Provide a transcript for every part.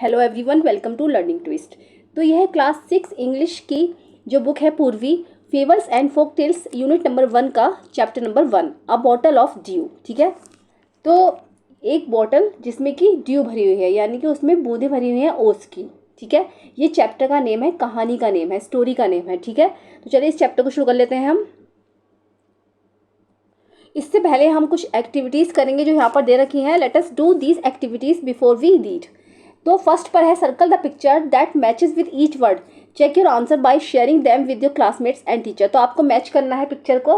Hello everyone, welcome to learning twist. तो यह है क्लास 6 इंग्लिश की जो बुक है Poorvi fables and folk tales unit number 1 का chapter number 1 a bottle of dew. ठीक है, तो एक बॉटल जिसमें कि ड्यू भरी हुई है, यानी कि उसमें बूंदें भरी हुई हैं ओस की। ठीक है, ये चैप्टर का नेम है, कहानी का नेम है, स्टोरी का नेम है। ठीक है, तो चलिए इस चैप्टर को शुरू कर लेते हैं हम। इससे पहले हम कुछ एक्टिविटीज़ करेंगे जो यहाँ पर दे रखी हैं। Let us do these activities before we read. तो फर्स्ट पर है circle the picture that matches with each word, check your answer by sharing them with your classmates and teacher. तो आपको मैच करना है पिक्चर को,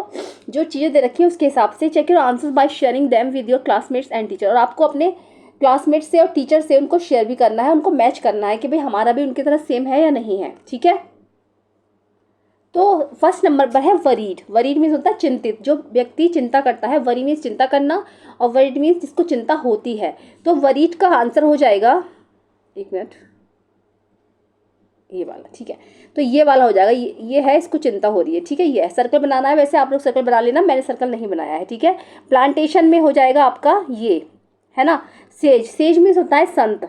जो चीज़ें दे रखी हैं उसके हिसाब से। Check your answer by sharing them with your classmates and teacher, और आपको अपने क्लासमेट्स से और टीचर से उनको शेयर भी करना है, उनको मैच करना है कि भाई हमारा भी उनकी तरह सेम है या नहीं है। ठीक है, तो फर्स्ट नंबर पर है वरीड। वरीड मीन्स होता है चिंतित, जो व्यक्ति चिंता करता है। वरी मीन्स चिंता करना, और वरीड मीन्स जिसको चिंता होती है। तो वरीड का आंसर हो जाएगा, एक मिनट, ये वाला। ठीक है, तो ये वाला हो जाएगा, ये है, इसको चिंता हो रही है। ठीक है, ये सर्कल बनाना है, वैसे आप लोग सर्कल बना लेना, मैंने सर्कल नहीं बनाया है। ठीक है, प्लांटेशन में हो जाएगा आपका ये है ना, सेज। सेज मीन्स होता है संत,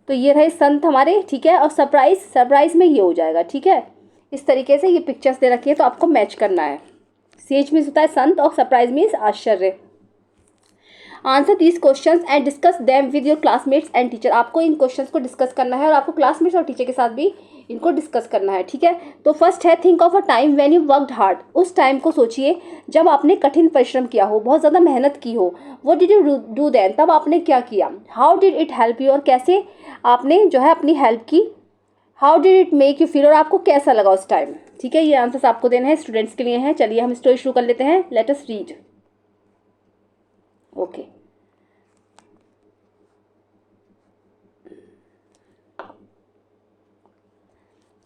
तो ये रहे संत हमारे। ठीक है, और सरप्राइज, सरप्राइज में ये हो जाएगा। ठीक है, इस तरीके से ये पिक्चर्स दे रखी है, तो आपको मैच करना है। सेज मीन्स होता है संत, और सरप्राइज मीन्स आश्चर्य। Answer these questions and discuss them with your classmates and teacher. आपको इन क्वेश्चंस को डिस्कस करना है, और आपको क्लासमेट्स और टीचर के साथ भी इनको डिस्कस करना है। ठीक है, तो फर्स्ट है think of a time when you worked hard. उस टाइम को सोचिए जब आपने कठिन परिश्रम किया हो, बहुत ज़्यादा मेहनत की हो। What did you do then, तब आपने क्या किया। How did it help you, और कैसे आपने जो है अपनी हेल्प की। How did it make you feel, और आपको कैसा लगा उस टाइम। ठीक है, ये आंसर्स आपको देने हैं, स्टूडेंट्स के लिए हैं। चलिए हम स्टोरी शुरू कर लेते हैं। Let us read. ओके,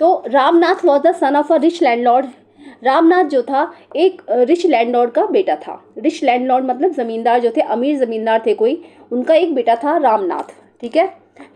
तो Ramnath was the son of a rich landlord. Ramnath जो था एक रिच लैंडलॉर्ड का बेटा था। रिच लैंडलॉर्ड मतलब जमींदार जो थे, अमीर जमींदार थे कोई, उनका एक बेटा था रामनाथ। ठीक है,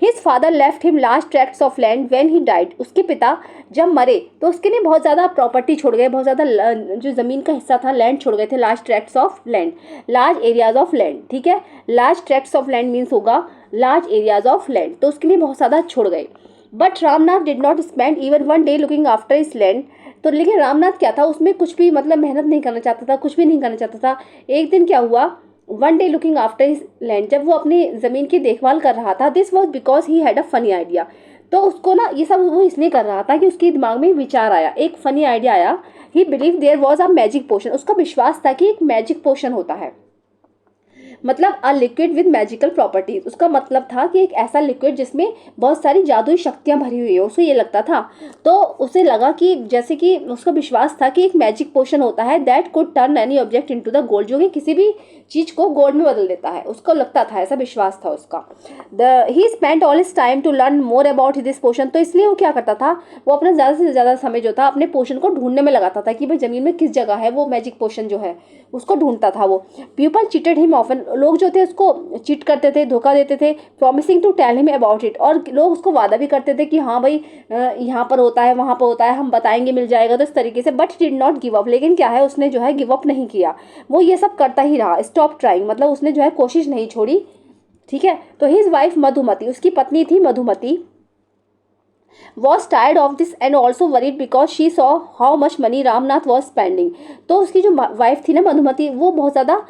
his father left him large tracts of land when he died. उसके पिता जब मरे तो उसके लिए बहुत ज़्यादा प्रॉपर्टी छोड़ गए, बहुत ज़्यादा जो ज़मीन का हिस्सा था, लैंड छोड़ गए थे। Large tracts of land, large areas of land. ठीक है, large tracts of land means होगा लार्ज एरियाज ऑफ लैंड, तो उसके लिए बहुत ज़्यादा छोड़ गए। But Ramnath did not spend even one day looking after his land. तो लेकिन रामनाथ क्या था, उसमें कुछ भी मतलब मेहनत नहीं करना चाहता था, कुछ भी नहीं करना चाहता था। एक दिन क्या हुआ, one day looking after his land, जब वो अपनी ज़मीन की देखभाल कर रहा था, this was because he had a funny idea. तो उसको ना ये सब वो इसलिए कर रहा था कि उसके दिमाग में विचार आया, एक फनी आइडिया आया। He believe there was a magic potion, उसका विश्वास था कि एक मैजिक पोशन होता है, मतलब a liquid with magical properties. उसका मतलब था कि एक ऐसा लिक्विड जिसमें बहुत सारी जादुई शक्तियां भरी हुई है, उसे ये लगता था। तो उसे लगा कि जैसे कि उसका विश्वास था कि एक मैजिक पोशन होता है that could turn any object into the gold, जो कि किसी भी चीज को गोल्ड में बदल देता है। उसको लगता था, ऐसा विश्वास था उसका। He spent all his time to learn more about this potion. तो इसलिए वो क्या करता था, वो अपना ज़्यादा से ज़्यादा समय जो था अपने पोशन को ढूंढने में लगाता था कि भाई ज़मीन में किस जगह है वो मैजिक पोशन जो है, उसको ढूंढता था वो। पीपल चीटेड हिम ऑफन, लोग जो थे उसको चीट करते थे, धोखा देते थे। Promising to tell him about it, और लोग उसको वादा भी करते थे कि हाँ भाई यहाँ पर होता है, वहाँ पर होता है, हम बताएंगे, मिल जाएगा, तो इस तरीके से। But did not give up, लेकिन क्या है, उसने जो है गिव अप नहीं किया, वो ये सब करता ही रहा। स्टॉप ट्राइंग मतलब उसने जो है कोशिश नहीं छोड़ी। ठीक है, तो हिज वाइफ मधुमती, उसकी पत्नी थी Madhumati, was tired of this and also worried because she saw how much money Ramnath was spending। तो उसकी जो वाइफ थी ना मधुमती, वो बहुत ज़्यादा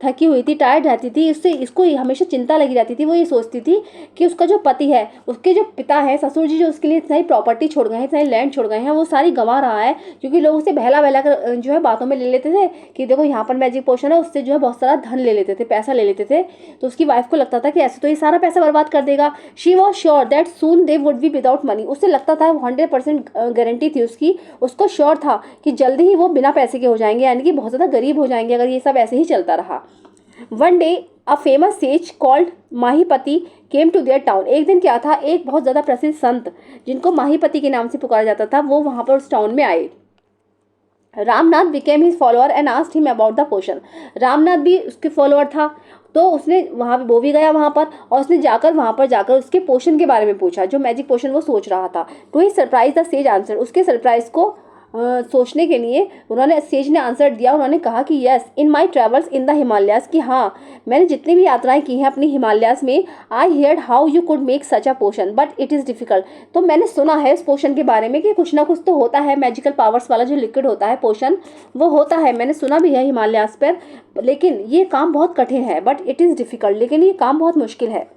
थकी हुई थी, टायर्ड रहती थी, इससे इसको हमेशा चिंता लगी रहती थी। वो ये सोचती थी कि उसका जो पति है, उसके जो पिता है, ससुर जी, जो उसके लिए इतनी प्रॉपर्टी छोड़ गए हैं, इतनी लैंड छोड़ गए हैं, वो सारी गंवा रहा है। क्योंकि लोग उसे बहला बहला कर जो है बातों में ले लेते थे कि देखो यहाँ पर मैजिक पोशन है, उससे जो है बहुत सारा धन ले लेते थे, पैसा ले लेते थे। तो उसकी वाइफ को लगता था कि ऐसे तो ये सारा पैसा बर्बाद कर देगा। She was sure that soon they would be without money, उसे लगता था, 100% गारंटी थी उसकी, उसको श्योर था कि जल्दी ही वो बिना पैसे के हो जाएंगे, यानी कि बहुत ज़्यादा गरीब हो जाएंगे अगर ये सब ऐसे ही चलता रहा। One day a famous sage called Mahipati came to their town. एक दिन क्या था, एक बहुत ज़्यादा प्रसिद्ध संत जिनको माहीपति के नाम से पुकारा जाता था, वो वहाँ पर उस टाउन में आए। Ramnath became his follower and asked him about the potion. Ramnath भी उसके फॉलोअर था, तो उसने वहाँ वो भी गया वहाँ पर, और उसने जाकर वहाँ पर जाकर उसके पोशन के बारे में पूछा, जो मैजिक पोशन वो सोच रहा था। To he surprise the sage answer, उसके सरप्राइज को सोचने के लिए उन्होंने सेज ने आंसर दिया। उन्होंने कहा कि yes in my travels in the Himalayas, कि हाँ मैंने जितनी भी यात्राएं की हैं अपनी हिमालयाज में, I heard how you could make such a potion but it is difficult. तो मैंने सुना है इस पोशन के बारे में कि कुछ ना कुछ तो होता है, मैजिकल पावर्स वाला जो लिक्विड होता है पोशन वो होता है, मैंने सुना भी है हिमालयाज पर, लेकिन ये काम बहुत कठिन है, बट इट इज़ डिफिकल्ट, लेकिन ये काम बहुत मुश्किल है।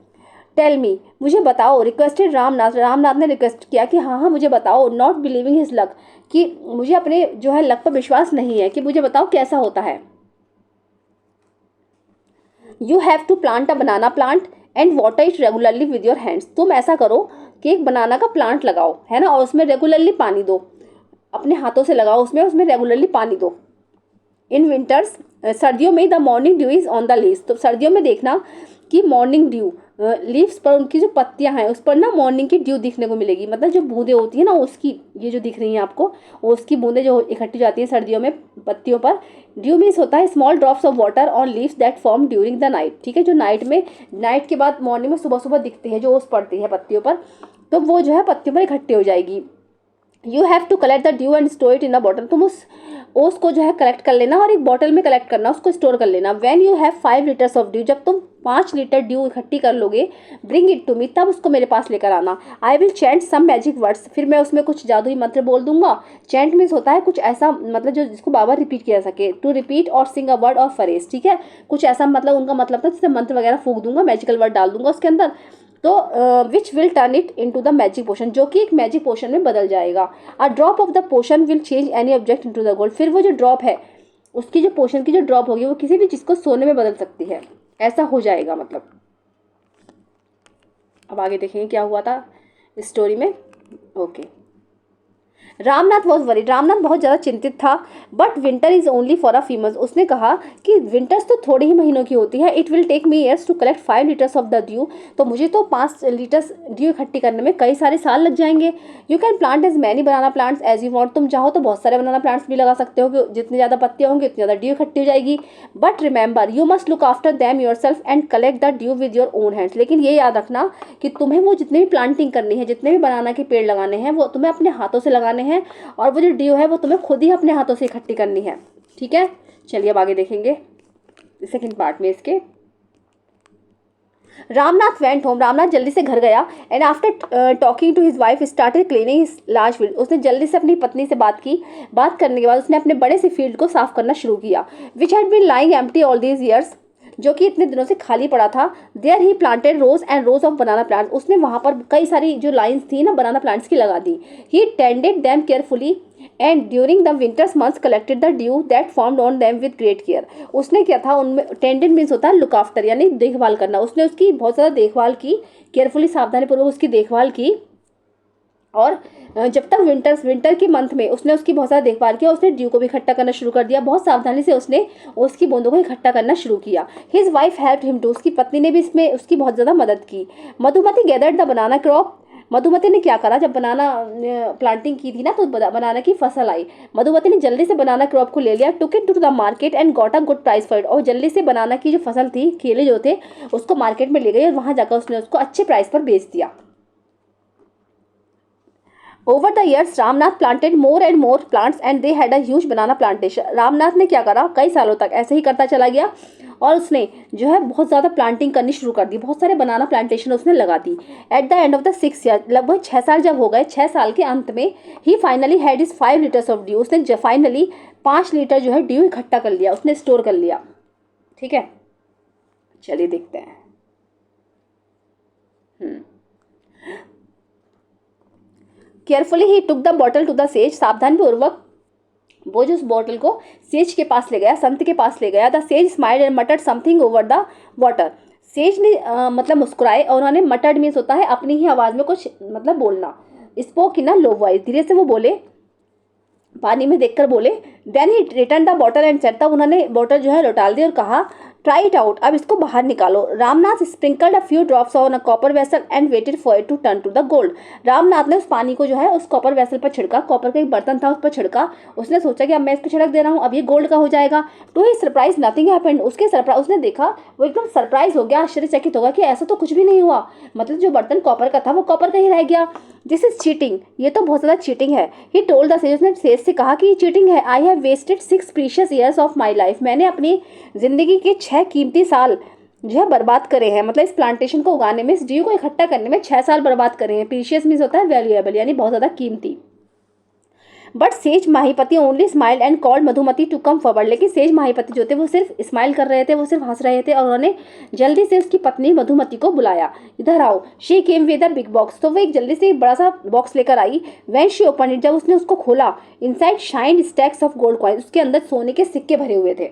टेल मी, मुझे बताओ, रिक्वेस्टेड रामनाथ, रामनाथ ने रिक्वेस्ट किया कि हाँ हाँ मुझे बताओ, नॉट बिलीविंग हिज लक, कि मुझे अपने जो है लक पर विश्वास नहीं है, कि मुझे बताओ कैसा होता है। You have to plant a banana plant and water it regularly with your hands, तुम ऐसा करो कि एक बनाना का प्लांट लगाओ, है ना, और उसमें रेगुलरली पानी दो, अपने हाथों से लगाओ उसमें उसमें रेगुलरली पानी दो। इन विंटर्स, सर्दियों में the morning due is on the leaves, तो सर्दियों में देखना कि मॉर्निंग ड्यू लीव्स पर, उनकी जो पत्तियां हैं उस पर ना मॉर्निंग की ड्यू दिखने को मिलेगी, मतलब जो बूंदें होती है ना उसकी, ये जो दिख रही हैं आपको, उसकी बूंदें जो इकट्ठी जाती हैं सर्दियों में पत्तियों पर। ड्यू मीन्स होता है small drops of water on leaves that form during the night, ठीक है, जो नाइट में, नाइट के बाद मॉर्निंग में सुबह सुबह दिखते हैं जो ओस पड़ती है पत्तियों पर, तो वो जो है पत्तियों पर इकट्ठी हो जाएगी। You have to collect the dew and store it in a bottle, तुम उस ओस को जो है कलेक्ट कर लेना और एक बॉटल में कलेक्ट करना, उसको स्टोर कर लेना। When you have 5 litres of due, जब तुम 5 लीटर ड्यू इकट्ठी कर लोगे, ब्रिंग इट टू मी, तब उसको मेरे पास लेकर आना। I will chant some magic words, फिर मैं उसमें कुछ जादुई मंत्र बोल दूंगा। चैंट मीन्स होता है कुछ ऐसा, मतलब जो जिसको बार बार रिपीट किया जा सके, टू रिपीट और सिंग अ वर्ड और फ्रेज, ठीक है, कुछ ऐसा, मतलब उनका मतलब था जैसे मंत्र वगैरह फूंक दूंगा, मैजिकल वर्ड डाल दूंगा उसके अंदर, तो which will turn it into the magic potion, जो कि एक मैजिक पोशन में बदल जाएगा। A drop of the potion will change any object into the gold, फिर वो जो ड्रॉप है उसकी जो पोशन की जो ड्रॉप होगी वो किसी भी चीज़ को सोने में बदल सकती है, ऐसा हो जाएगा मतलब। अब आगे देखेंगे क्या हुआ था इस स्टोरी में। Okay, Ramnath was worried, Ramnath बहुत ज़्यादा चिंतित था। But winter is only for a few months, उसने कहा कि विंटर्स तो थोड़े ही महीनों की होती है। It will take me years to collect 5 litres of the dew, तो मुझे तो 5 लीटर्स ड्यू इकट्ठी करने में कई सारे साल लग जाएंगे। You can plant as many banana plants as you want, तुम चाहो तो बहुत सारे बनाना प्लांट्स भी लगा सकते हो कि जितनी ज़्यादा पत्तियाँ होंगी उतनी ज़्यादा ड्यू इकट्ठी हो जाएगी। But remember you must look after them your self and collect the due with your own hands, लेकिन ये याद रखना कि तुम्हें वो जितने भी प्लांटिंग करनी है, जितने भी बनाना के पेड़ लगाने हैं, वो तुम्हें अपने हाथों से लगाने हैं, और वो जो ड्यू है वो तुम्हें खुद ही अपने हाथों से इकट्ठी करनी है, ठीक है। चलिए अब आगे देखेंगे सेकंड पार्ट में इसके। रामनाथ वेंट होम, रामनाथ जल्दी से घर गया। And after talking to his wife started cleaning his large field, उसने जल्दी से अपनी पत्नी से बात की। बात करने के बाद उसने अपने बड़े से फील्ड को साफ करना शुरू किया, which had been lying empty all these years, जो कि इतने दिनों से खाली पड़ा था। There he planted rows and rows of banana plants, उसने वहाँ पर कई सारी जो लाइन्स थी ना बनाना प्लांट्स की लगा दी। He tended them carefully and during the winters months collected the dew that formed on them with great care, उसने क्या था उनमें, टेंडेड मीन्स होता है लुक आफ्टर, यानी देखभाल करना, उसने उसकी बहुत ज़्यादा देखभाल की, केयरफुली सावधानीपूर्वक उसकी देखभाल की। और जब तक विंटर के मंथ में उसने उसकी बहुत ज़्यादा देखभाल किया, उसने ड्यू को भी इकट्ठा करना शुरू कर दिया, बहुत सावधानी से उसने उसकी बूंदों को इकट्ठा करना शुरू किया। His wife helped him too, उसकी पत्नी ने भी इसमें उसकी बहुत ज़्यादा मदद की। Madhumati gathered the banana crop, Madhumati ने क्या करा, जब बनाना प्लांटिंग की थी ना तो बनाना की फसल आई, मधुमती ने जल्दी से बनाना क्रॉप को ले लिया, took it to the market and got a good price for it, और जल्दी से बनाना की जो फसल थी, केले जो थे, उसको मार्केट में ले गई और वहाँ जाकर उसने उसको अच्छे प्राइस पर बेच दिया। Over the years Ramnath planted more and more plants and they had a huge banana plantation, Ramnath ने क्या करा, कई सालों तक ऐसे ही करता चला गया और उसने जो है बहुत ज़्यादा प्लांटिंग करनी शुरू कर दी, बहुत सारे बनाना प्लांटेशन उसने लगा दी। At the end of the 6 year, लगभग 6 साल जब हो गए, 6 साल के अंत में he finally had his 5 litres of dew, उसने फाइनली 5 लीटर जो है ड्यू इकट्ठा कर लिया, उसने स्टोर कर लिया, ठीक है। चलिए देखते हैं। Carefully he took the bottle to the sage, सावधानी पूर्वक वो जो उस बॉटल को सेज के पास ले गया, संत के पास ले गया। The sage smiled and मटर्ड something over the water, says ने मतलब मुस्कुराए और उन्होंने, मटर्ड मीन्स होता है अपनी ही आवाज़ में कुछ मतलब बोलना, spoke in a low voice, धीरे से वो बोले, पानी में देखकर बोले। Then he return the bottle and said, तब उन्होंने बॉटल जो है लौटा दी और कहा, ट्राई इट आउट, अब इसको बाहर निकालो। Ramnath sprinkled a few drops on a copper vessel and waited for it to turn to the gold. Ramnath ने उस पानी को जो है उस कॉपर वेसल पर छिड़का, कॉपर का एक बर्तन था उस पर छिड़का। उसने सोचा कि अब मैं इस पर छिड़क दे रहा हूँ, अब ये गोल्ड का हो जाएगा। To he surprise nothing happened, उसके सरप्राइज उसने देखा, वो एकदम सरप्राइज हो गया, आश्चर्यचकित होगा कि ऐसा तो कुछ भी नहीं हुआ, मतलब जो बर्तन कॉपर का था वो कॉपर का ही रह गया। दिस इज चीटिंग, ये तो बहुत ज़्यादा चीटिंग है। ही टोल्ड द सेज, उसने सेज से कहा कि ये चीटिंग है। I have wasted 6 precious years of my life, मैंने अपनी ज़िंदगी के 6 कीमती साल जो है बर्बाद करे हैं, मतलब इस प्लांटेशन को उगाने में, इस ड्यू को इकट्ठा करने में 6 साल बर्बाद करे हैं। प्रीशियस मीन्स होता है वैल्यूएबल, यानी बहुत ज़्यादा कीमती। But sage Mahipati only smile and called Madhumati to come forward, लेकिन सेज माहीपति जो थे वो सिर्फ स्माइल कर रहे थे, वो सिर्फ हंस रहे थे, और उन्होंने जल्दी से उसकी पत्नी मधुमती को बुलाया, इधर आओ। She came with a big box, तो वो एक जल्दी से एक बड़ा सा बॉक्स लेकर आई। व्हेन शी ओपन इट, जब उसने उसको खोला, inside shined stacks of gold coin, उसके अंदर सोने के सिक्के भरे हुए थे।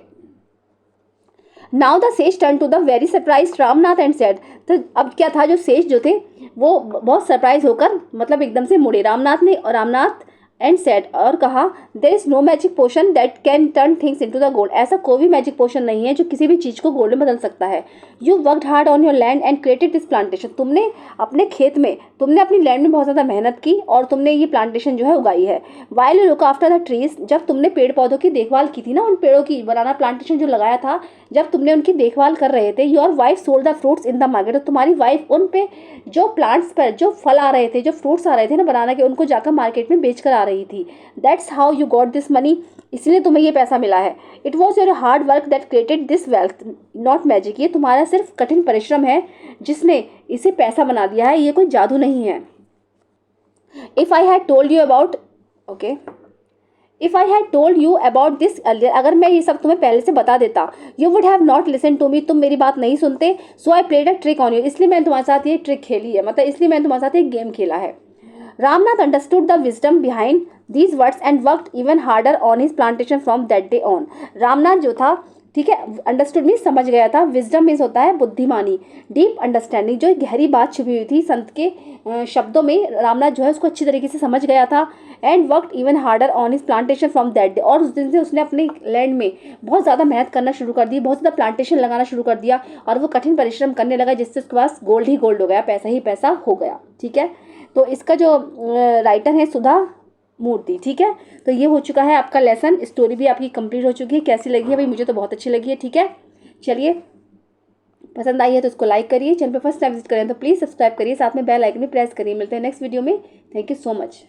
Now the sage turn to the very surprise Ramnath and said, तो अब क्या था, जो सेज जो थे वो बहुत सरप्राइज होकर मतलब एकदम से मुड़े रामनाथ एंड सेड, और कहा, there is no magic potion that can turn things into the gold, ऐसा कोई भी मैजिक पोशन नहीं है जो किसी भी चीज़ को गोल्ड में बदल सकता है। You worked hard on your land and created this plantation, तुमने अपने खेत में, तुमने अपनी लैंड में बहुत ज़्यादा मेहनत की और तुमने ये प्लांटेशन जो है उगाई है। While you look after the trees, जब तुमने पेड़ पौधों की देखभाल की थी ना, उन पेड़ों की, बनाना प्लांटेशन जो लगाया था, जब तुमने उनकी देखभाल कर रहे थे, your wife sold the fruits in the market, तो तुम्हारी वाइफ उन पे जो प्लांट्स पर जो फल आ रहे थे, जो फ्रूट्स आ रहे थे ना बनाना के, उनको जाकर मार्केट में बेच कर आ रही थी। That's how you got this money, इसलिए तुम्हें ये पैसा मिला है। It was your hard work that created this wealth not magic, ये तुम्हारा सिर्फ कठिन परिश्रम है जिसने इसे पैसा बना दिया है, ये कोई जादू नहीं है। If I had told you about okay if I had told you about this earlier, अगर मैं ये सब तुम्हें पहले से बता देता, you would have not listen to me, तुम मेरी बात नहीं सुनते। So I played a trick on you, इसलिए मैंने तुम्हारे साथ ये ट्रिक खेली है, मतलब इसलिए मैंने तुम्हारे साथ एक गेम खेला है। Ramnath understood the wisdom behind these words and worked even harder on his plantation from that day on. Ramnath जो था, ठीक है, अंडरस्टूड मीन्स समझ गया था, विजडम मीन्स होता है बुद्धिमानी, डीप अंडरस्टैंडिंग, जो गहरी बात छुपी हुई थी संत के शब्दों में, रामनाथ जो है उसको अच्छी तरीके से समझ गया था। And worked even harder on his plantation from that day, और उस दिन से उसने अपने लैंड में बहुत ज़्यादा मेहनत करना शुरू कर दी, बहुत ज़्यादा प्लांटेशन लगाना शुरू कर दिया, और वो कठिन परिश्रम करने लगा, जिससे उसके पास गोल्ड ही गोल्ड हो गया, पैसा ही पैसा हो गया। ठीक है, तो इसका जो राइटर है सुधा मूर्ति। ठीक है, तो ये हो चुका है आपका लेसन, स्टोरी भी आपकी कंप्लीट हो चुकी है। कैसी लगी है भाई, मुझे तो बहुत अच्छी लगी है। ठीक है, चलिए, पसंद आई है तो इसको लाइक करिए, चैनल पर फर्स्ट टाइम विजिट करें तो प्लीज़ सब्सक्राइब करिए, साथ में बेल आइकन भी प्रेस करिए। मिलते हैं नेक्स्ट वीडियो में। Thank you so much.